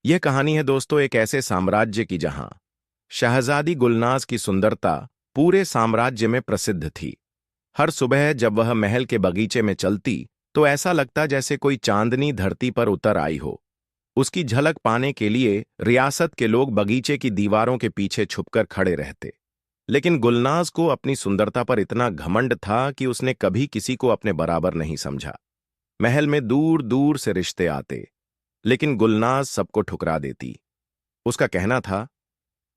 यह कहानी है दोस्तों एक ऐसे साम्राज्य की जहां शहजादी गुलनाज की सुंदरता पूरे साम्राज्य में प्रसिद्ध थी। हर सुबह जब वह महल के बगीचे में चलती तो ऐसा लगता जैसे कोई चांदनी धरती पर उतर आई हो। उसकी झलक पाने के लिए रियासत के लोग बगीचे की दीवारों के पीछे छुपकर खड़े रहते। लेकिन गुलनाज को अपनी सुंदरता पर इतना घमंड था कि उसने कभी किसी को अपने बराबर नहीं समझा। महल में दूर दूर से रिश्ते आते, लेकिन गुलनाज सबको ठुकरा देती। उसका कहना था,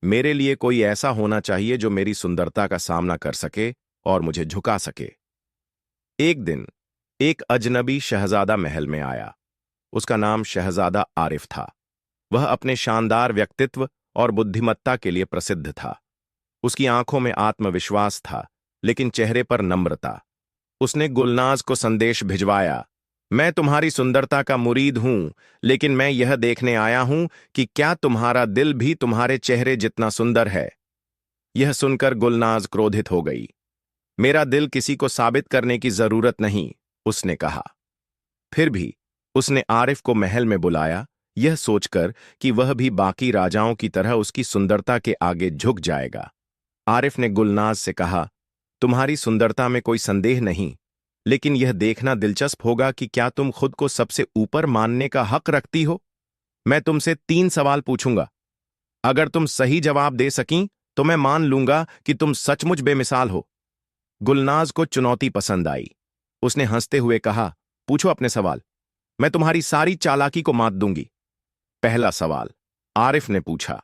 मेरे लिए कोई ऐसा होना चाहिए जो मेरी सुंदरता का सामना कर सके और मुझे झुका सके। एक दिन एक अजनबी शहजादा महल में आया। उसका नाम शहजादा आरिफ था। वह अपने शानदार व्यक्तित्व और बुद्धिमत्ता के लिए प्रसिद्ध था। उसकी आंखों में आत्मविश्वास था, लेकिन चेहरे पर नम्रता। उसने गुलनाज को संदेश भिजवाया, मैं तुम्हारी सुंदरता का मुरीद हूं, लेकिन मैं यह देखने आया हूं कि क्या तुम्हारा दिल भी तुम्हारे चेहरे जितना सुंदर है। यह सुनकर गुलनाज क्रोधित हो गई। मेरा दिल किसी को साबित करने की जरूरत नहीं, उसने कहा। फिर भी उसने आरिफ को महल में बुलाया, यह सोचकर कि वह भी बाकी राजाओं की तरह उसकी सुंदरता के आगे झुक जाएगा। आरिफ ने गुलनाज से कहा, तुम्हारी सुंदरता में कोई संदेह नहीं, लेकिन यह देखना दिलचस्प होगा कि क्या तुम खुद को सबसे ऊपर मानने का हक रखती हो। मैं तुमसे 3 सवाल पूछूंगा। अगर तुम सही जवाब दे सकीं तो मैं मान लूंगा कि तुम सचमुच बेमिसाल हो। गुलनाज को चुनौती पसंद आई। उसने हंसते हुए कहा, पूछो अपने सवाल, मैं तुम्हारी सारी चालाकी को मात दूंगी। पहला सवाल, आरिफ ने पूछा,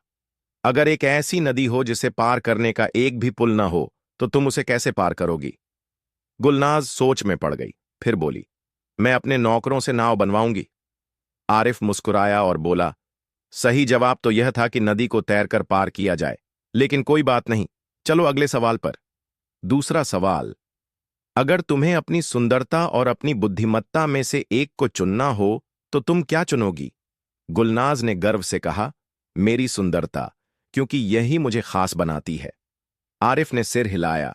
अगर एक ऐसी नदी हो जिसे पार करने का एक भी पुल न हो तो तुम उसे कैसे पार करोगी। गुलनाज सोच में पड़ गई, फिर बोली, मैं अपने नौकरों से नाव बनवाऊंगी। आरिफ मुस्कुराया और बोला, सही जवाब तो यह था कि नदी को तैरकर पार किया जाए, लेकिन कोई बात नहीं, चलो अगले सवाल पर। दूसरा सवाल, अगर तुम्हें अपनी सुंदरता और अपनी बुद्धिमत्ता में से एक को चुनना हो तो तुम क्या चुनोगी। गुलनाज ने गर्व से कहा, मेरी सुंदरता, क्योंकि यही मुझे खास बनाती है। आरिफ ने सिर हिलाया,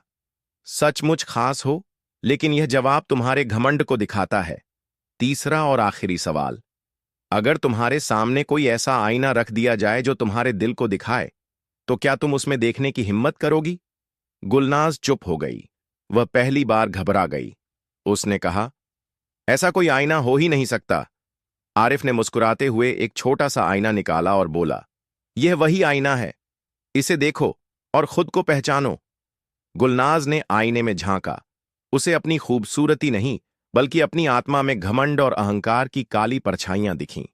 सचमुच खास हो, लेकिन यह जवाब तुम्हारे घमंड को दिखाता है। तीसरा और आखिरी सवाल, अगर तुम्हारे सामने कोई ऐसा आईना रख दिया जाए जो तुम्हारे दिल को दिखाए, तो क्या तुम उसमें देखने की हिम्मत करोगी। गुलनाज चुप हो गई। वह पहली बार घबरा गई। उसने कहा, ऐसा कोई आईना हो ही नहीं सकता। आरिफ ने मुस्कुराते हुए एक छोटा सा आईना निकाला और बोला, यह वही आईना है, इसे देखो और खुद को पहचानो। गुलनाज ने आईने में झांका। उसे अपनी खूबसूरती नहीं, बल्कि अपनी आत्मा में घमंड और अहंकार की काली परछाइयां दिखीं।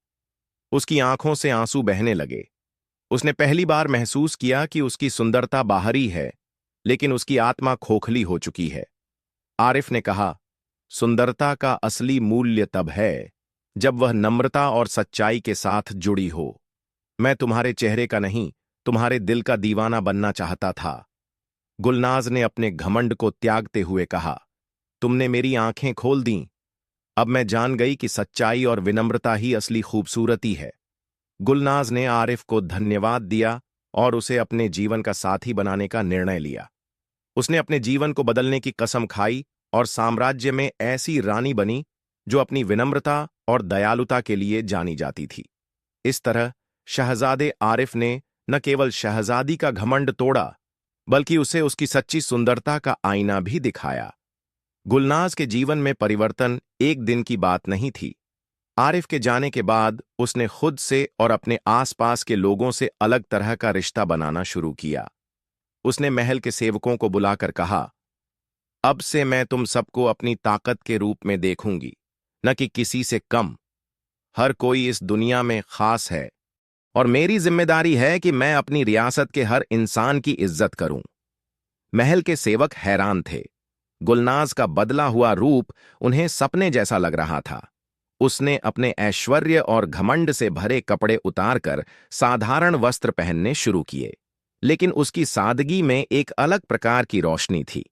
उसकी आंखों से आंसू बहने लगे। उसने पहली बार महसूस किया कि उसकी सुंदरता बाहरी है, लेकिन उसकी आत्मा खोखली हो चुकी है। आरिफ ने कहा, सुंदरता का असली मूल्य तब है जब वह नम्रता और सच्चाई के साथ जुड़ी हो। मैं तुम्हारे चेहरे का नहीं, तुम्हारे दिल का दीवाना बनना चाहता था। गुलनाज ने अपने घमंड को त्यागते हुए कहा, तुमने मेरी आंखें खोल दीं। अब मैं जान गई कि सच्चाई और विनम्रता ही असली खूबसूरती है। गुलनाज ने आरिफ को धन्यवाद दिया और उसे अपने जीवन का साथी बनाने का निर्णय लिया। उसने अपने जीवन को बदलने की कसम खाई और साम्राज्य में ऐसी रानी बनी जो अपनी विनम्रता और दयालुता के लिए जानी जाती थी। इस तरह शहजादे आरिफ ने न केवल शहजादी का घमंड तोड़ा, बल्कि उसे उसकी सच्ची सुंदरता का आईना भी दिखाया। गुलनाज के जीवन में परिवर्तन एक दिन की बात नहीं थी। आरिफ के जाने के बाद उसने खुद से और अपने आसपास के लोगों से अलग तरह का रिश्ता बनाना शुरू किया। उसने महल के सेवकों को बुलाकर कहा, अब से मैं तुम सबको अपनी ताकत के रूप में देखूंगी, न कि किसी से कम। हर कोई इस दुनिया में खास है और मेरी जिम्मेदारी है कि मैं अपनी रियासत के हर इंसान की इज्जत करूं। महल के सेवक हैरान थे। गुलनाज का बदला हुआ रूप उन्हें सपने जैसा लग रहा था। उसने अपने ऐश्वर्य और घमंड से भरे कपड़े उतारकर साधारण वस्त्र पहनने शुरू किए, लेकिन उसकी सादगी में एक अलग प्रकार की रोशनी थी,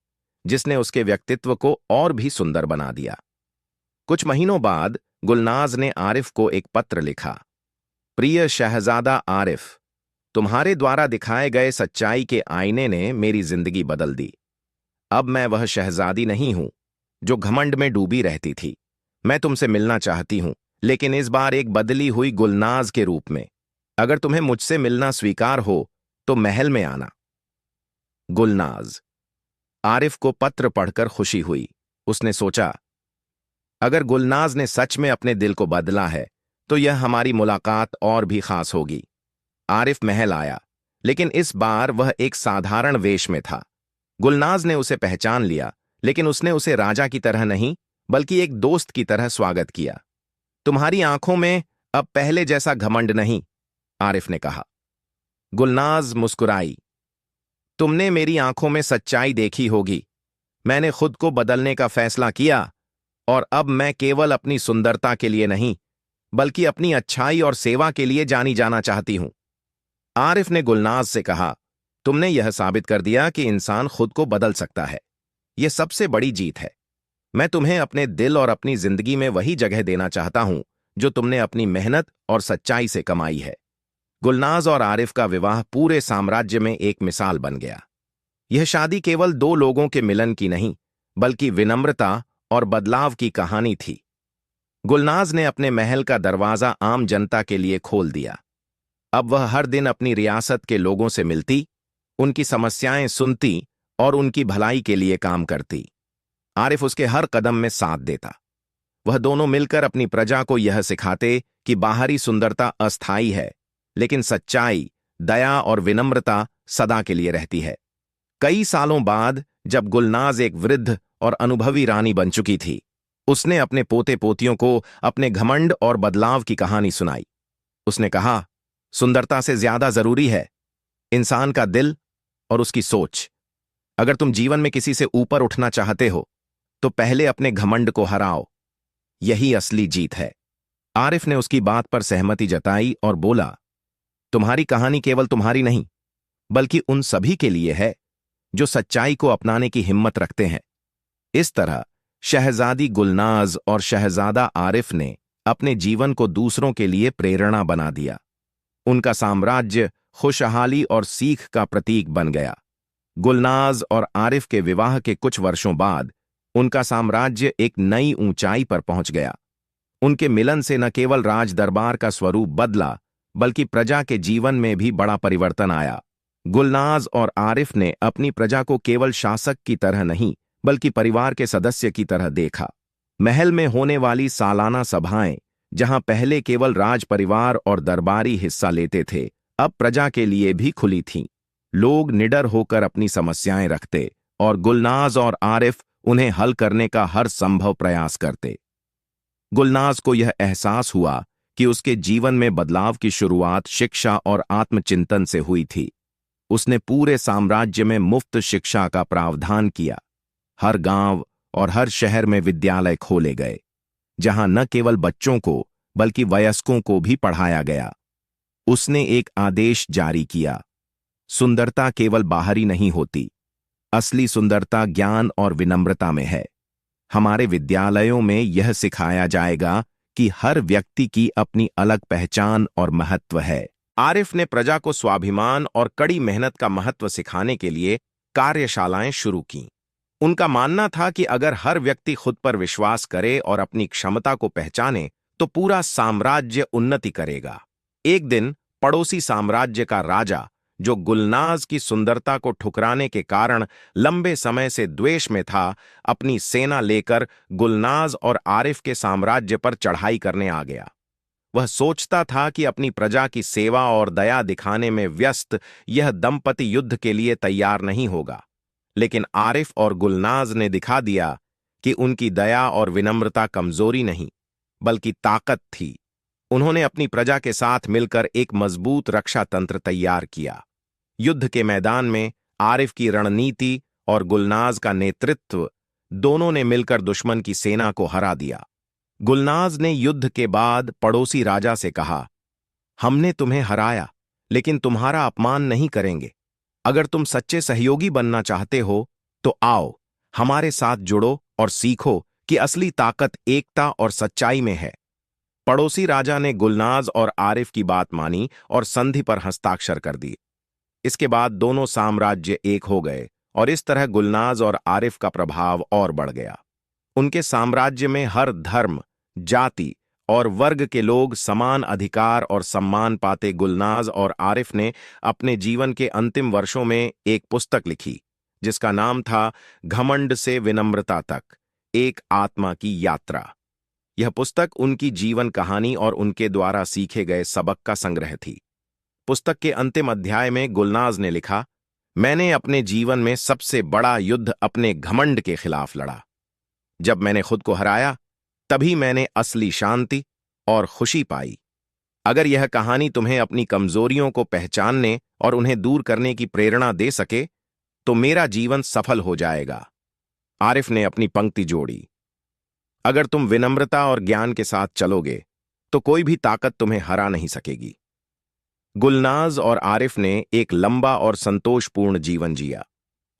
जिसने उसके व्यक्तित्व को और भी सुंदर बना दिया। कुछ महीनों बाद गुलनाज ने आरिफ को एक पत्र लिखा, प्रिय शहजादा आरिफ, तुम्हारे द्वारा दिखाए गए सच्चाई के आईने ने मेरी जिंदगी बदल दी। अब मैं वह शहजादी नहीं हूं जो घमंड में डूबी रहती थी। मैं तुमसे मिलना चाहती हूं, लेकिन इस बार एक बदली हुई गुलनाज के रूप में। अगर तुम्हें मुझसे मिलना स्वीकार हो तो महल में आना। गुलनाज। आरिफ को पत्र पढ़कर खुशी हुई। उसने सोचा, अगर गुलनाज ने सच में अपने दिल को बदला है तो यह हमारी मुलाकात और भी खास होगी। आरिफ महल आया, लेकिन इस बार वह एक साधारण वेश में था। गुलनाज ने उसे पहचान लिया, लेकिन उसने उसे राजा की तरह नहीं बल्कि एक दोस्त की तरह स्वागत किया। तुम्हारी आंखों में अब पहले जैसा घमंड नहीं, आरिफ ने कहा। गुलनाज मुस्कुराई। तुमने मेरी आंखों में सच्चाई देखी होगी। मैंने खुद को बदलने का फैसला किया और अब मैं केवल अपनी सुंदरता के लिए नहीं बल्कि अपनी अच्छाई और सेवा के लिए जानी जाना चाहती हूं। आरिफ ने गुलनाज से कहा, तुमने यह साबित कर दिया कि इंसान खुद को बदल सकता है। यह सबसे बड़ी जीत है। मैं तुम्हें अपने दिल और अपनी जिंदगी में वही जगह देना चाहता हूं जो तुमने अपनी मेहनत और सच्चाई से कमाई है। गुलनाज और आरिफ का विवाह पूरे साम्राज्य में एक मिसाल बन गया। यह शादी केवल दो लोगों के मिलन की नहीं बल्कि विनम्रता और बदलाव की कहानी थी। गुलनाज ने अपने महल का दरवाजा आम जनता के लिए खोल दिया। अब वह हर दिन अपनी रियासत के लोगों से मिलती, उनकी समस्याएं सुनती और उनकी भलाई के लिए काम करती। आरिफ उसके हर कदम में साथ देता। वह दोनों मिलकर अपनी प्रजा को यह सिखाते कि बाहरी सुंदरता अस्थायी है, लेकिन सच्चाई, दया और विनम्रता सदा के लिए रहती है। कई सालों बाद जब गुलनाज एक वृद्ध और अनुभवी रानी बन चुकी थी, उसने अपने पोते पोतियों को अपने घमंड और बदलाव की कहानी सुनाई। उसने कहा, सुंदरता से ज्यादा जरूरी है इंसान का दिल और उसकी सोच। अगर तुम जीवन में किसी से ऊपर उठना चाहते हो तो पहले अपने घमंड को हराओ। यही असली जीत है। आरिफ ने उसकी बात पर सहमति जताई और बोला, तुम्हारी कहानी केवल तुम्हारी नहीं बल्कि उन सभी के लिए है जो सच्चाई को अपनाने की हिम्मत रखते हैं। इस तरह शहजादी गुलनाज और शहजादा आरिफ ने अपने जीवन को दूसरों के लिए प्रेरणा बना दिया। उनका साम्राज्य खुशहाली और सीख का प्रतीक बन गया। गुलनाज और आरिफ के विवाह के कुछ वर्षों बाद उनका साम्राज्य एक नई ऊंचाई पर पहुंच गया। उनके मिलन से न केवल राज दरबार का स्वरूप बदला बल्कि प्रजा के जीवन में भी बड़ा परिवर्तन आया। गुलनाज और आरिफ ने अपनी प्रजा को केवल शासक की तरह नहीं बल्कि परिवार के सदस्य की तरह देखा। महल में होने वाली सालाना सभाएं, जहां पहले केवल राज परिवार और दरबारी हिस्सा लेते थे, अब प्रजा के लिए भी खुली थीं। लोग निडर होकर अपनी समस्याएं रखते और गुलनाज और आरिफ उन्हें हल करने का हर संभव प्रयास करते। गुलनाज को यह एहसास हुआ कि उसके जीवन में बदलाव की शुरुआत शिक्षा और आत्मचिंतन से हुई थी। उसने पूरे साम्राज्य में मुफ्त शिक्षा का प्रावधान किया। हर गांव और हर शहर में विद्यालय खोले गए, जहां न केवल बच्चों को बल्कि वयस्कों को भी पढ़ाया गया। उसने एक आदेश जारी किया, सुंदरता केवल बाहरी नहीं होती, असली सुंदरता ज्ञान और विनम्रता में है। हमारे विद्यालयों में यह सिखाया जाएगा कि हर व्यक्ति की अपनी अलग पहचान और महत्व है। आरिफ ने प्रजा को स्वाभिमान और कड़ी मेहनत का महत्व सिखाने के लिए कार्यशालाएं शुरू कीं। उनका मानना था कि अगर हर व्यक्ति खुद पर विश्वास करे और अपनी क्षमता को पहचाने तो पूरा साम्राज्य उन्नति करेगा। एक दिन पड़ोसी साम्राज्य का राजा, जो गुलनाज की सुंदरता को ठुकराने के कारण लंबे समय से द्वेष में था, अपनी सेना लेकर गुलनाज और आरिफ के साम्राज्य पर चढ़ाई करने आ गया। वह सोचता था कि अपनी प्रजा की सेवा और दया दिखाने में व्यस्त यह दंपति युद्ध के लिए तैयार नहीं होगा, लेकिन आरिफ और गुलनाज ने दिखा दिया कि उनकी दया और विनम्रता कमजोरी नहीं बल्कि ताकत थी। उन्होंने अपनी प्रजा के साथ मिलकर एक मजबूत रक्षा तंत्र तैयार किया। युद्ध के मैदान में आरिफ की रणनीति और गुलनाज का नेतृत्व, दोनों ने मिलकर दुश्मन की सेना को हरा दिया। गुलनाज ने युद्ध के बाद पड़ोसी राजा से कहा, हमने तुम्हें हराया लेकिन तुम्हारा अपमान नहीं करेंगे। अगर तुम सच्चे सहयोगी बनना चाहते हो तो आओ, हमारे साथ जुड़ो और सीखो कि असली ताकत एकता और सच्चाई में है। पड़ोसी राजा ने गुलनाज और आरिफ की बात मानी और संधि पर हस्ताक्षर कर दिए। इसके बाद दोनों साम्राज्य एक हो गए और इस तरह गुलनाज और आरिफ का प्रभाव और बढ़ गया। उनके साम्राज्य में हर धर्म, जाति और वर्ग के लोग समान अधिकार और सम्मान पाते। गुलनाज और आरिफ ने अपने जीवन के अंतिम वर्षों में एक पुस्तक लिखी जिसका नाम था घमंड से विनम्रता तक, एक आत्मा की यात्रा। यह पुस्तक उनकी जीवन कहानी और उनके द्वारा सीखे गए सबक का संग्रह थी। पुस्तक के अंतिम अध्याय में गुलनाज ने लिखा, मैंने अपने जीवन में सबसे बड़ा युद्ध अपने घमंड के खिलाफ लड़ा। जब मैंने खुद को हराया तभी मैंने असली शांति और खुशी पाई। अगर यह कहानी तुम्हें अपनी कमजोरियों को पहचानने और उन्हें दूर करने की प्रेरणा दे सके तो मेरा जीवन सफल हो जाएगा। आरिफ ने अपनी पंक्ति जोड़ी, अगर तुम विनम्रता और ज्ञान के साथ चलोगे तो कोई भी ताकत तुम्हें हरा नहीं सकेगी। गुलनाज और आरिफ ने एक लंबा और संतोषपूर्ण जीवन जिया।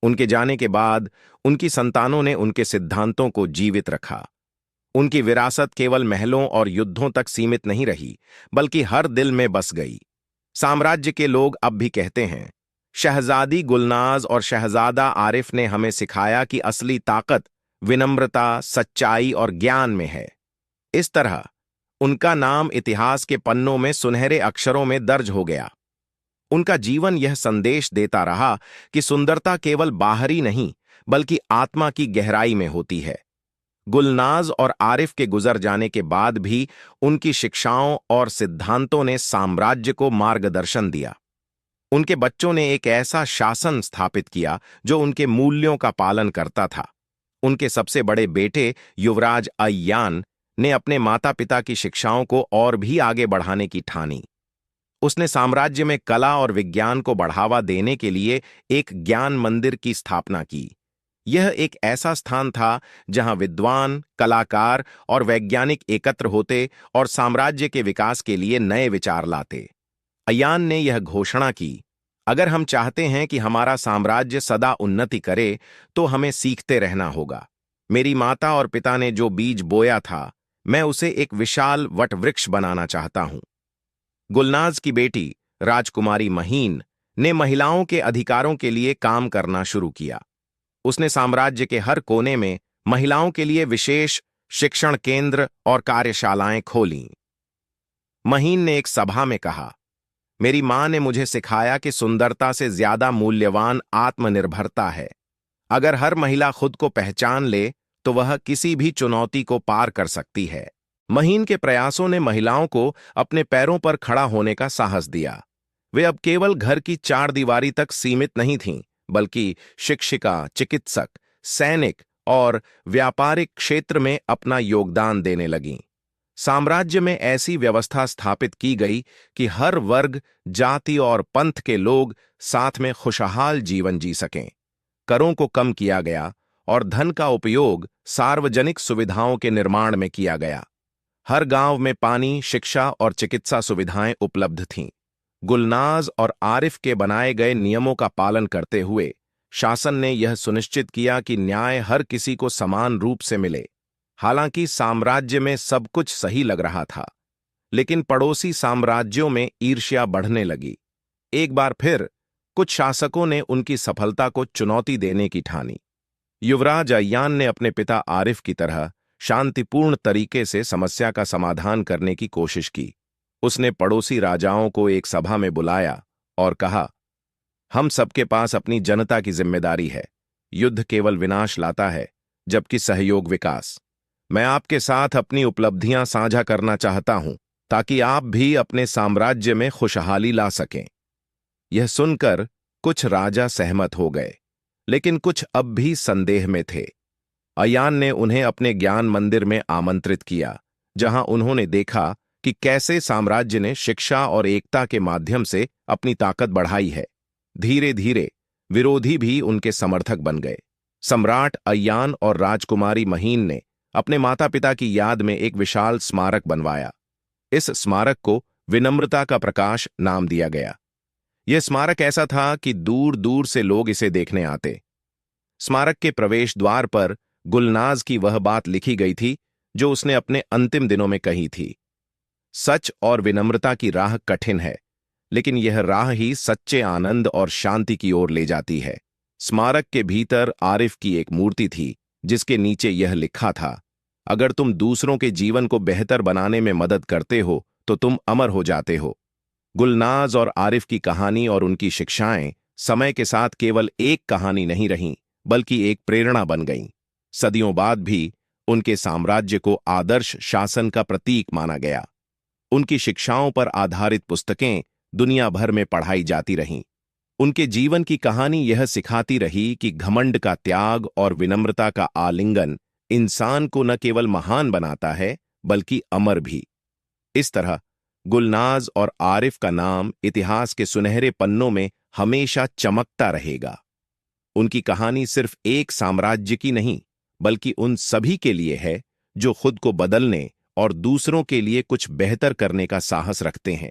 उनके जाने के बाद उनकी संतानों ने उनके सिद्धांतों को जीवित रखा। उनकी विरासत केवल महलों और युद्धों तक सीमित नहीं रही, बल्कि हर दिल में बस गई। साम्राज्य के लोग अब भी कहते हैं, शहजादी गुलनाज और शहजादा आरिफ ने हमें सिखाया कि असली ताकत विनम्रता, सच्चाई और ज्ञान में है। इस तरह उनका नाम इतिहास के पन्नों में सुनहरे अक्षरों में दर्ज हो गया। उनका जीवन यह संदेश देता रहा कि सुंदरता केवल बाहरी नहीं बल्कि आत्मा की गहराई में होती है। गुलनाज और आरिफ के गुजर जाने के बाद भी उनकी शिक्षाओं और सिद्धांतों ने साम्राज्य को मार्गदर्शन दिया। उनके बच्चों ने एक ऐसा शासन स्थापित किया जो उनके मूल्यों का पालन करता था। उनके सबसे बड़े बेटे युवराज अय्यान ने अपने माता पिता की शिक्षाओं को और भी आगे बढ़ाने की ठानी। उसने साम्राज्य में कला और विज्ञान को बढ़ावा देने के लिए एक ज्ञान मंदिर की स्थापना की। यह एक ऐसा स्थान था जहां विद्वान, कलाकार और वैज्ञानिक एकत्र होते और साम्राज्य के विकास के लिए नए विचार लाते। अय्यान ने यह घोषणा की, अगर हम चाहते हैं कि हमारा साम्राज्य सदा उन्नति करे तो हमें सीखते रहना होगा। मेरी माता और पिता ने जो बीज बोया था मैं उसे एक विशाल वटवृक्ष बनाना चाहता हूं। गुलनाज की बेटी राजकुमारी महीन ने महिलाओं के अधिकारों के लिए काम करना शुरू किया। उसने साम्राज्य के हर कोने में महिलाओं के लिए विशेष शिक्षण केंद्र और कार्यशालाएं खोलीं। महीन ने एक सभा में कहा, मेरी मां ने मुझे सिखाया कि सुंदरता से ज्यादा मूल्यवान आत्मनिर्भरता है। अगर हर महिला खुद को पहचान ले तो वह किसी भी चुनौती को पार कर सकती है। महीन के प्रयासों ने महिलाओं को अपने पैरों पर खड़ा होने का साहस दिया। वे अब केवल घर की चार दीवारी तक सीमित नहीं थीं, बल्कि शिक्षिका, चिकित्सक, सैनिक और व्यापारिक क्षेत्र में अपना योगदान देने लगीं। साम्राज्य में ऐसी व्यवस्था स्थापित की गई कि हर वर्ग, जाति और पंथ के लोग साथ में खुशहाल जीवन जी सकें। करों को कम किया गया और धन का उपयोग सार्वजनिक सुविधाओं के निर्माण में किया गया। हर गांव में पानी, शिक्षा और चिकित्सा सुविधाएं उपलब्ध थीं। गुलनाज और आरिफ के बनाए गए नियमों का पालन करते हुए शासन ने यह सुनिश्चित किया कि न्याय हर किसी को समान रूप से मिले। हालांकि साम्राज्य में सब कुछ सही लग रहा था, लेकिन पड़ोसी साम्राज्यों में ईर्ष्या बढ़ने लगी। एक बार फिर कुछ शासकों ने उनकी सफलता को चुनौती देने की ठानी। युवराज अय्यान ने अपने पिता आरिफ की तरह शांतिपूर्ण तरीके से समस्या का समाधान करने की कोशिश की। उसने पड़ोसी राजाओं को एक सभा में बुलाया और कहा, हम सबके पास अपनी जनता की जिम्मेदारी है। युद्ध केवल विनाश लाता है, जबकि सहयोग विकास। मैं आपके साथ अपनी उपलब्धियां साझा करना चाहता हूं ताकि आप भी अपने साम्राज्य में खुशहाली ला सकें। यह सुनकर कुछ राजा सहमत हो गए, लेकिन कुछ अब भी संदेह में थे। अय्यान ने उन्हें अपने ज्ञान मंदिर में आमंत्रित किया, जहां उन्होंने देखा कि कैसे साम्राज्य ने शिक्षा और एकता के माध्यम से अपनी ताकत बढ़ाई है। धीरे धीरे विरोधी भी उनके समर्थक बन गए। सम्राट अय्यान और राजकुमारी महीन ने अपने माता पिता की याद में एक विशाल स्मारक बनवाया। इस स्मारक को विनम्रता का प्रकाश नाम दिया गया। यह स्मारक ऐसा था कि दूर दूर से लोग इसे देखने आते। स्मारक के प्रवेश द्वार पर गुलनाज की वह बात लिखी गई थी जो उसने अपने अंतिम दिनों में कही थी, सच और विनम्रता की राह कठिन है, लेकिन यह राह ही सच्चे आनंद और शांति की ओर ले जाती है। स्मारक के भीतर आरिफ की एक मूर्ति थी जिसके नीचे यह लिखा था, अगर तुम दूसरों के जीवन को बेहतर बनाने में मदद करते हो तो तुम अमर हो जाते हो। गुलनाज और आरिफ की कहानी और उनकी शिक्षाएं समय के साथ केवल एक कहानी नहीं रहीं, बल्कि एक प्रेरणा बन गईं। सदियों बाद भी उनके साम्राज्य को आदर्श शासन का प्रतीक माना गया। उनकी शिक्षाओं पर आधारित पुस्तकें दुनिया भर में पढ़ाई जाती रहीं। उनके जीवन की कहानी यह सिखाती रही कि घमंड का त्याग और विनम्रता का आलिंगन इंसान को न केवल महान बनाता है, बल्कि अमर भी। इस तरह गुलनाज और आरिफ का नाम इतिहास के सुनहरे पन्नों में हमेशा चमकता रहेगा। उनकी कहानी सिर्फ एक साम्राज्य की नहीं, बल्कि उन सभी के लिए है जो खुद को बदलने और दूसरों के लिए कुछ बेहतर करने का साहस रखते हैं।